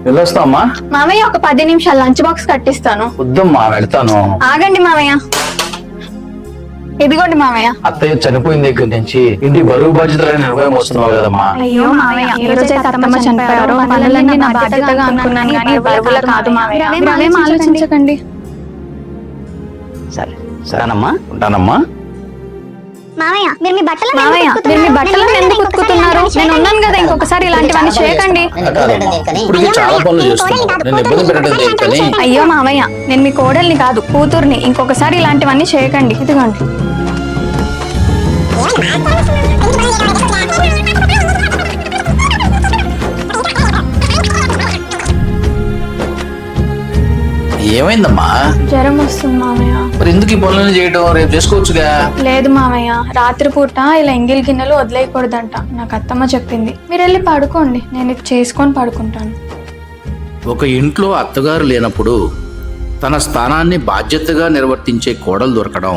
వెళ్ళొస్తామా? మామయ్య ఒక 10 నిమిషాలు లంచ్ బాక్స్ కట్టిస్తాను. వద్దమ్మా, వెళ్తాను. ఆగండి మామయ్య. ఇదిగోండి మామయ్య. అత్తయ్య చనిపోయిన దగ్గర నుంచి ఇంటి బరువు బాధ్యతలను నిర్వహణ వస్తున్నావు కదమ్మా. అయ్యో మామయ్య, ఏ రోజైతే అత్తమ్మ చనిపోయారో పనులన్నీ నా బాధ్యతగా అనుకున్నాను కానీ బరువుల కాదు మామయ్య. మీరేం ఆలోచించకండి. సరే సరేనమ్మా, ఉంటానమ్మా. మామయ్య, మీరు మీ బట్టలను ఎందుకు ఉతుకుతున్నారు? నేను ఉన్నాను కదా, ఇంకొకసారి ఇలాంటివన్నీ చేయకండి. ఇప్పటికే చాలా పనులు చేస్తున్నావు, నేను ఇబ్బంది పెట్టడం దేనికని. అయ్యో మామయ్య, నేను మీ కోడల్ని కాదు కూతుర్ని. ఇంకొకసారి ఇలాంటివన్నీ చేయకండి. ఇదిగోండి. ఏమైందమ్మా? జ్వరం వస్తుంది మామయ్య. మరి ఎందుకు ఈ పనులను చేయడం? రేపు చేసుకోవచ్చుగా. లేదు మామయ్య, రాత్రిపూట ఇలా ఎంగిల్ గిన్నెలు వదిలేయకూడదంట. నాకు అత్తమ్మ చెప్పింది. మీరు వెళ్ళి పడుకోండి, నేను ఇది చేసుకొని పడుకుంటాను. ఒక ఇంట్లో అత్తగారు లేనప్పుడు తన స్థానాన్ని బాధ్యతగా నిర్వర్తించే కోడలు దొరకడం